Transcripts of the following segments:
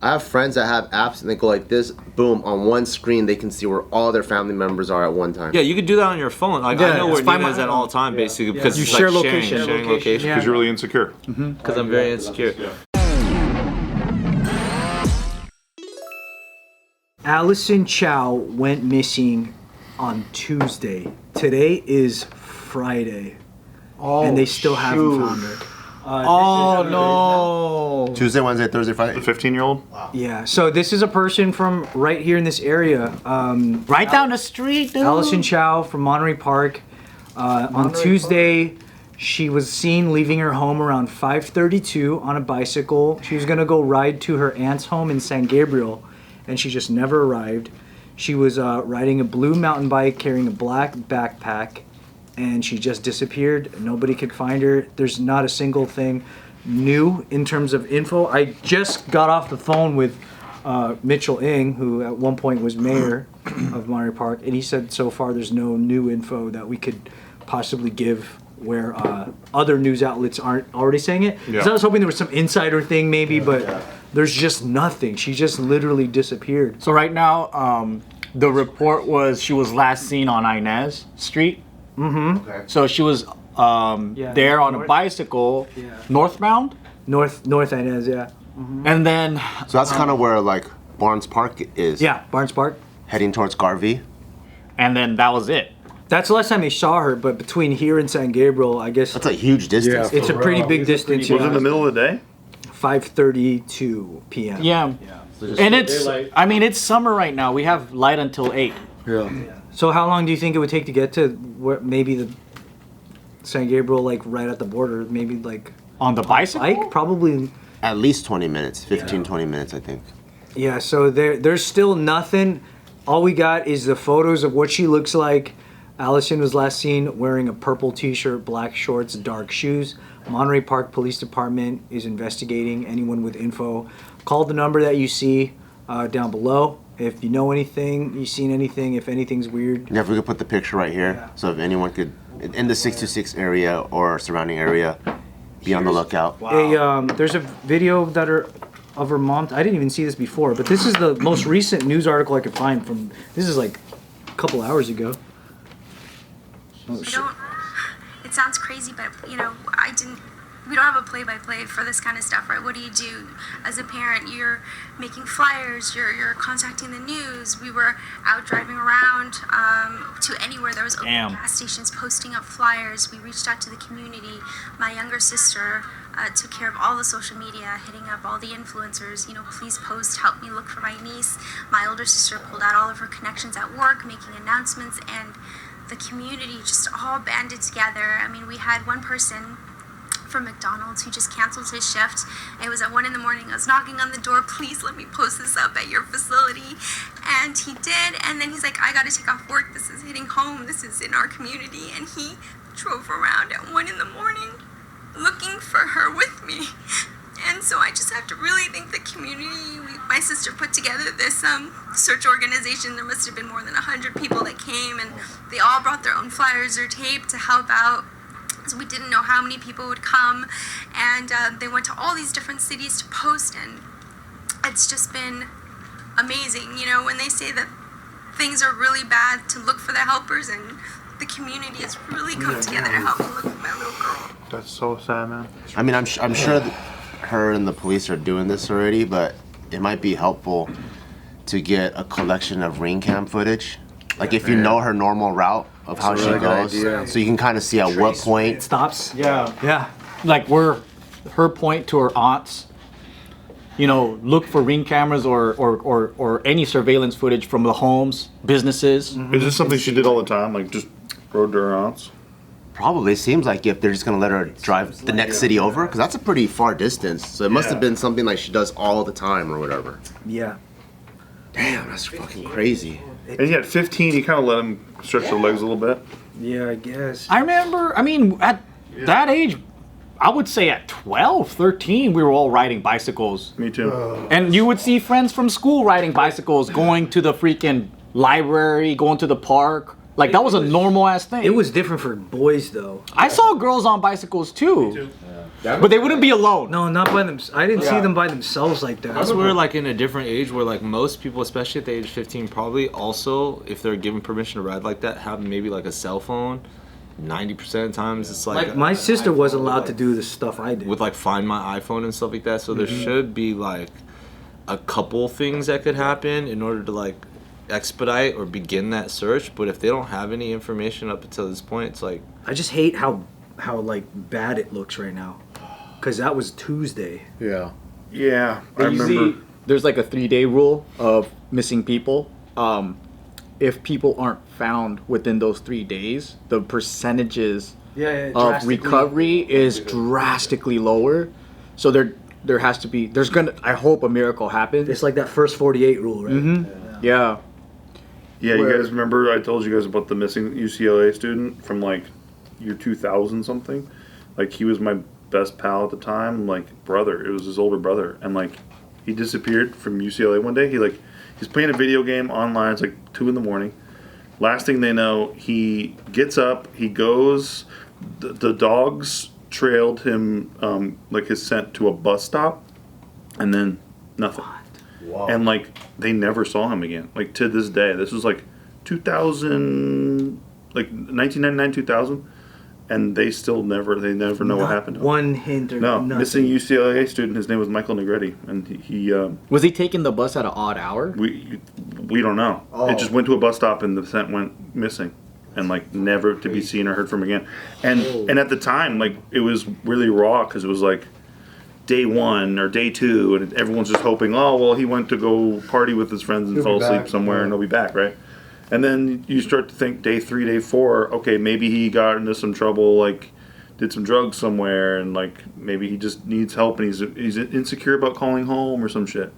I have friends that have apps and they go like this, boom, on one screen they can see where all their family members are at one time. Yeah, you could do that on your phone. Like, I know where Nina is at all the time, basically, because you it's share like location. sharing location. Because you're really insecure. Because I'm very insecure. Alison Chao went missing on Tuesday. Today is Friday. And they still haven't found her. No. Tuesday, Wednesday, Thursday, Friday. The 15-year-old? Yeah, so this is a person from right here in this area. Right down the street, dude. Alison Chao from Monterey Park. On Tuesday, she was seen leaving her home around 5:32 on a bicycle. She was gonna go ride to her aunt's home in San Gabriel, and she just never arrived. She was riding a blue mountain bike, carrying a black backpack, and she just disappeared. Nobody could find her. There's not a single thing new in terms of info. I just got off the phone with Mitchell Ng, who at one point was mayor of Monterey Park, and he said so far there's no new info that we could possibly give where other news outlets aren't already saying it. Yeah. So I was hoping there was some insider thing maybe, but there's just nothing. She just literally disappeared. So right now, the report was she was last seen on Inez Street. Okay. So she was there on a bicycle, northbound, North Inez, yeah. and then So that's kind of where like Barnes Park is. Yeah, Barnes Park. Heading towards Garvey. that was it. That's the last time they saw her, but between here and San Gabriel, I guess That's a huge distance. it's a pretty big distance. Was it in the middle of the day? 5:32 p.m. Yeah. And it's summer right now. We have light until 8. So how long do you think it would take to get to where maybe the San Gabriel, like right at the border, maybe like On the bicycle? bike? Probably. At least 20 minutes, 15, 20 minutes, I think. Yeah. So there's still nothing. All we got is the photos of what she looks like. Alison was last seen wearing a purple t-shirt, black shorts, dark shoes. Monterey Park Police Department is investigating. Anyone with info, call the number that you see down below. If you know anything, you've seen anything, if anything's weird. Yeah, if we could put the picture right here, so if anyone could, in the 626 area or surrounding area, be on the lookout. There's a video of her mom. I didn't even see this before, but this is the most recent news article I could find from. This is like a couple hours ago. Oh, shit. It sounds crazy, but we don't have a play-by-play for this kind of stuff, right? What do you do as a parent? You're making flyers, you're contacting the news. We were out driving around to anywhere there was open gas stations, posting up flyers. We reached out to the community. My younger sister took care of all the social media, hitting up all the influencers, please post, help me look for my niece. My older sister pulled out all of her connections at work, making announcements, and the community just all banded together. I mean, we had one person from McDonald's who just canceled his shift. It was at 1 a.m. I was knocking on the door, please let me post this up at your facility. And he did, and then he's like, I gotta take off work, this is hitting home, this is in our community. And he drove around at 1 a.m. looking for her with me. And so I just have to really thank the community. My sister put together this search organization. There must have been more than 100 people that came, and they all brought their own flyers or tape to help out. So we didn't know how many people would come, and they went to all these different cities to post, and it's just been amazing. When they say that things are really bad, to look for the helpers, and the community has really come together to help me look for my little girl. That's so sad, man. I mean, I'm sure her and the police are doing this already, but it might be helpful to get a collection of ring cam footage. Like if you know her normal route of how she goes, so you can kind of see at what point it stops. Yeah. Like her point to her aunts. Look for ring cameras or any surveillance footage from the homes, businesses. Is this something she did all the time? Like just rode to her aunts? Probably. Seems like if they're just gonna let her drive the next city over, because that's a pretty far distance. So it must have been something like she does all the time or whatever. Yeah. Damn, that's fucking crazy. And yet 15, you kind of let him stretch their legs a little bit. Yeah, I guess. I remember, at that age, I would say at 12, 13, we were all riding bicycles. Me too. And you would see friends from school riding bicycles, going to the freaking library, going to the park. Like, that was a normal ass thing. It was different for boys, though. I saw girls on bicycles too. Me too. But they wouldn't be alone. No, not by them. I didn't see them by themselves like that. Plus, we're like in a different age where like most people, especially at the age of 15, probably also, if they're given permission to ride like that, have maybe like a cell phone. 90% of times it's like my sister wasn't allowed to do the stuff I did. with like Find My iPhone and stuff like that. So there should be like a couple things that could happen in order to like expedite or begin that search. But if they don't have any information up until this point, it's like I just hate how like bad it looks right now, because that was Tuesday. Yeah. Yeah, I Usually, remember. there's like a 3-day rule of missing people. If people aren't found within those 3 days, the percentages of recovery is drastically lower. So there has to be. I hope a miracle happens. It's like that first 48 rule, right? Mm-hmm. Yeah. Yeah, you guys remember I told you guys about the missing UCLA student from like year 2000 something? Like he was my best pal at the time, like brother. It was his older brother, and like he disappeared from UCLA one day. He's playing a video game online. It's like 2 a.m. Last thing they know, he gets up, he goes. The dogs trailed him like his scent to a bus stop, and then nothing. Wow. And like they never saw him again. Like to this day, this was like 2000, like 1999, 2000, and they never know what happened to him. One hint or No, nothing. missing UCLA student. His name was Michael Negretti, and he Was he taking the bus at an odd hour? we don't know. It just went to a bus stop, and the scent went missing, and like never to be seen or heard from again. And at the time, like it was really raw because it was like day 1 or day 2, and everyone's just hoping, oh well, he went to go party with his friends and fell asleep somewhere, and he'll be back, right? And then you start to think day 3, day 4, okay, maybe he got into some trouble, like did some drugs somewhere, and like maybe he just needs help, and he's insecure about calling home or some shit.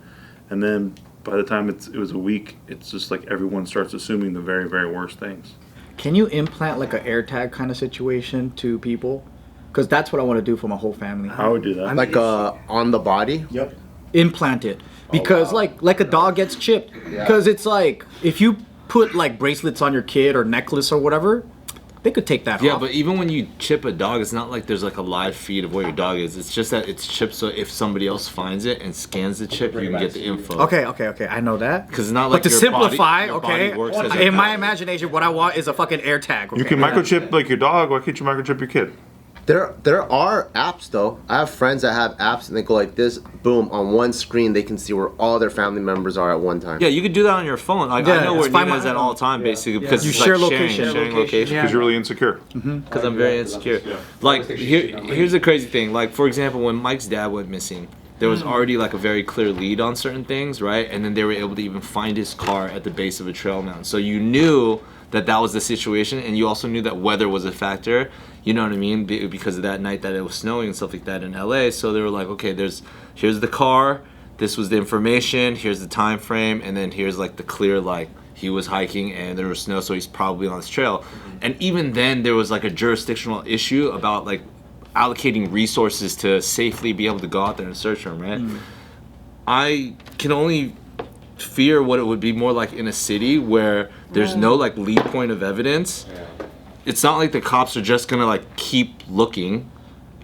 And then by the time it was a week, it's just like everyone starts assuming the very, very worst things. Can you implant like an AirTag kind of situation to people? Because that's what I want to do for my whole family. I would do that. Like on the body? Yep. Implant it. Because like a dog gets chipped. Because it's like if you put like bracelets on your kid or necklace or whatever, they could take that off. yeah, but even when you chip a dog, it's not like there's like a live feed of where your dog is. It's just that it's chipped, so if somebody else finds it and scans the chip, you can get the info. Okay, I know that. Because it's not like But to your simplify, body, your body works as a in my imagination, what I want is a fucking AirTag. Okay? You can microchip like your dog. Why can't you microchip your kid? There are apps though. I have friends that have apps and they go like this, boom, on one screen they can see where all their family members are at one time. Yeah, you could do that on your phone. Like Yeah, I know it's where fine Nina's with- at all the time, basically, because You it's share like location. sharing location. Yeah. Because you're really insecure. Because I'm very insecure. Like here's the crazy thing. Like for example, when Mike's dad went missing, there was already like a very clear lead on certain things, right? And then they were able to even find his car at the base of a trail mountain. So you knew that was the situation, and you also knew that weather was a factor. You know what I mean? Because of that night that it was snowing and stuff like that in LA. So they were like, okay, here's the car, this was the information, here's the time frame, and then here's like the clear, like he was hiking and there was snow, so he's probably on this trail. And even then there was like a jurisdictional issue about like allocating resources to safely be able to go out there and search for him, right? I can only fear what it would be more like in a city where there's no like lead point of evidence. It's not like the cops are just gonna like keep looking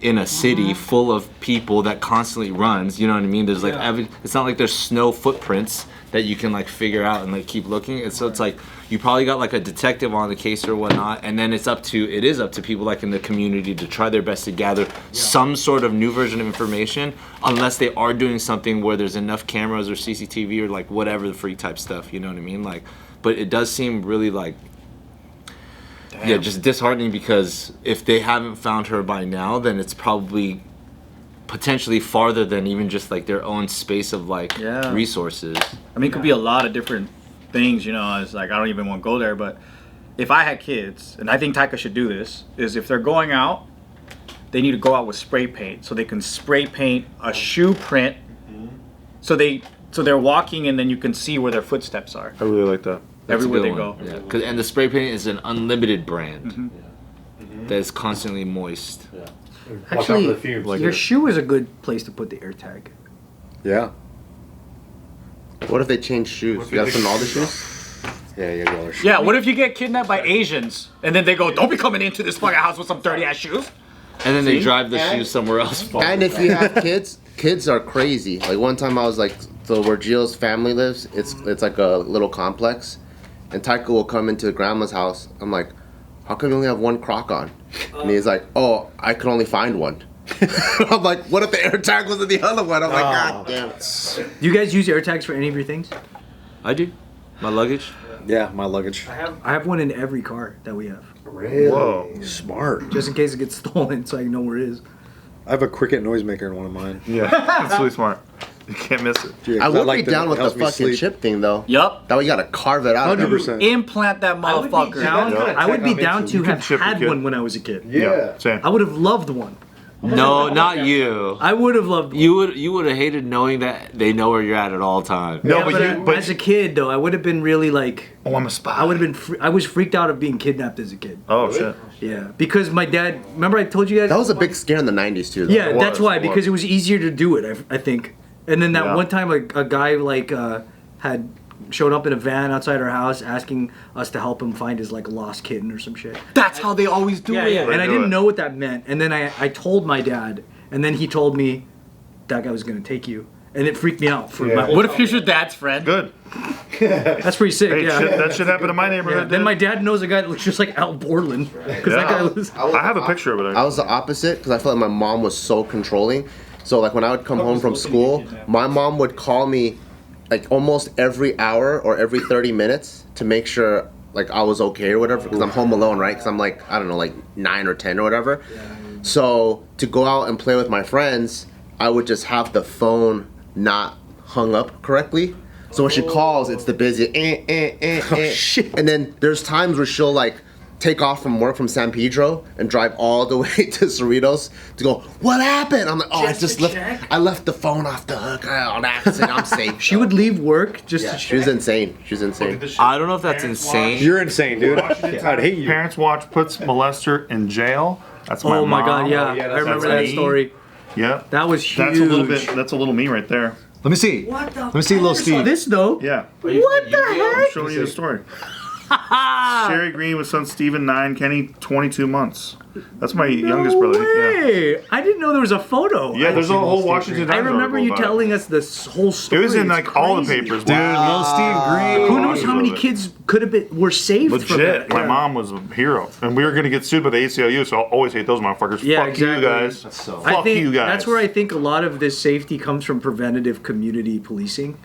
in a city full of people that constantly runs. You know what I mean? There's like it's not like there's snow footprints that you can like figure out and like keep looking. And so it's like you probably got like a detective on the case or whatnot, and then it is up to people like in the community to try their best to gather some sort of new version of information, unless they are doing something where there's enough cameras or CCTV or like whatever the freak type stuff. You know what I mean? Like, but it does seem really like. Damn. Yeah, just disheartening, because if they haven't found her by now, then it's probably potentially farther than even just like their own space of like resources. I mean, it could be a lot of different things, you know. It's like I don't even want to go there, but if I had kids, and I think Taika should do this, is if they're going out, they need to go out with spray paint so they can spray paint a shoe print, so they're walking and then you can see where their footsteps are. I really like that. That's everywhere they one. go. Yeah, and the spray paint is an unlimited brand that is constantly moist. Actually, Like your it. shoe is a good place to put the AirTag. Yeah. What if they change shoes? You got some all the shoes? Yeah, you go. Yeah, what if you get kidnapped by Asians and then they go, don't be coming into this fucking house with some dirty ass shoes? And then they drive the shoes somewhere else. And if you have kids, kids are crazy. Like one time I was like, so where Gio's family lives, it's like a little complex, and Taika will come into grandma's house. I'm like, how come you only have one Croc on? And he's like, oh, I could only find one. I'm like, what if the AirTag was in the other one? I'm like, God damn it. Do you guys use AirTags for any of your things? I do. My luggage. Yeah, my luggage. I have one in every car that we have, Really? Whoa. Smart. just in case it gets stolen, so I know where it is. I have a cricket noisemaker in one of mine. Yeah, that's really smart. You can't miss it. Yeah, 'cause I would like be down with the helps me fucking sleep. chip thing though. Yup. That way you gotta carve it out. 100%. Implant that motherfucker. I would be down to can have chip your had kid. one when I was a kid. Yeah. Same. I would have loved one. No, not you. I would have loved one. You would have hated knowing that they know where you're at all times. No, Yeah, but as a kid though, I would have been really like. Oh, I'm a spy. I would have been. I was freaked out of being kidnapped as a kid. Oh shit. Yeah, because my dad. Remember I told you guys. That was a big scare in the 90s too. Though. Yeah, It that's was, why, it was. because it was easier to do it. I think. And then that Yeah. one time, a guy like had showed up in a van outside our house asking us to help him find his like lost kitten or some shit. That's how they always do it. And I do didn't it. know what that meant. And then I told my dad, and then he told me that guy was gonna take you, and it freaked me out. For my What if he's your dad's friend? Good. That's pretty sick. Hey, yeah. that shit happened in my Yeah, neighborhood. then dude. my dad knows a guy that looks just like Al Borland, because that guy was. I have a picture of it. I was the opposite because I felt like my mom was so controlling. So like when I would come home from school, my mom would call me like almost every hour or every 30 minutes to make sure like I was okay or whatever, because I'm home alone, right? Because I'm like, I don't know, like 9 or 10 or whatever. So to go out and play with my friends, I would just have the phone not hung up correctly. So when she calls, it's the busy shit. And then there's times where she'll like take off from work from San Pedro and drive all the way to Cerritos to go, what happened? I'm like, oh, I left the phone off the hook on accident. I'm safe. She would leave work just Yeah, to she was insane. She was insane. I don't know if that's insane. You're insane, dude. I'd hate you. Parents Watch puts molester in jail. That's my Oh my mom. god, yeah. yeah, I that's remember me. that story. Yep. That was huge. That's a little bit. That's a little me right there. Let me see. What the Let me see little Steve. This though? Yeah. What the I'm heck? showing you the story. Sherry Greene with son Steven 9, Kenny 22 months. That's my youngest brother. Yeah. Way. I didn't know there was a photo. Yeah, there's a whole Washington I Times remember article you about telling us this whole it. story. It was in It's like all the crazy. papers. Dude, little Steve Green. Who knows how many kids could have been were saved from Legit. that? My Yeah. mom was a hero, and we were gonna get sued by the ACLU. So I'll always hate those motherfuckers. Yeah, Fuck exactly. you guys. I Fuck think you guys. that's where I think a lot of this safety comes from preventative community policing.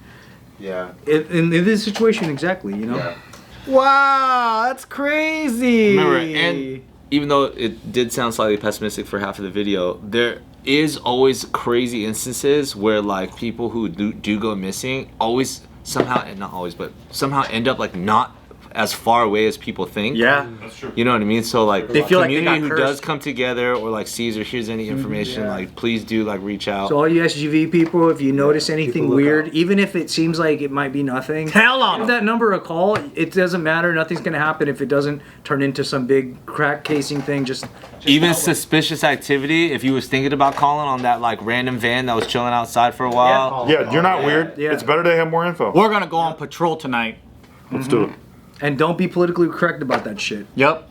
Yeah. In this situation, exactly, you know? Yeah. Wow, that's crazy. Remember, and even though it did sound slightly pessimistic for half of the video, there is always crazy instances where like people who do go missing always somehow, and not always, but somehow end up like not as far away as people think. Yeah. You know what I mean? So like They feel like they community got who cursed. does come together or like sees or hears any information, like please do like reach out. So all you SGV people, if you notice anything look weird, out. even if it seems like it might be nothing, Tell on give 'em. that number a call. It doesn't matter. Nothing's gonna happen if it doesn't turn into some big crack casing thing. Just Even suspicious activity, if you was thinking about calling on that like random van that was chilling outside for a while. Yeah, you're not weird. Yeah. It's better to have more info. We're gonna go on patrol tonight. Let's do it. and don't be politically correct about that shit. Yep.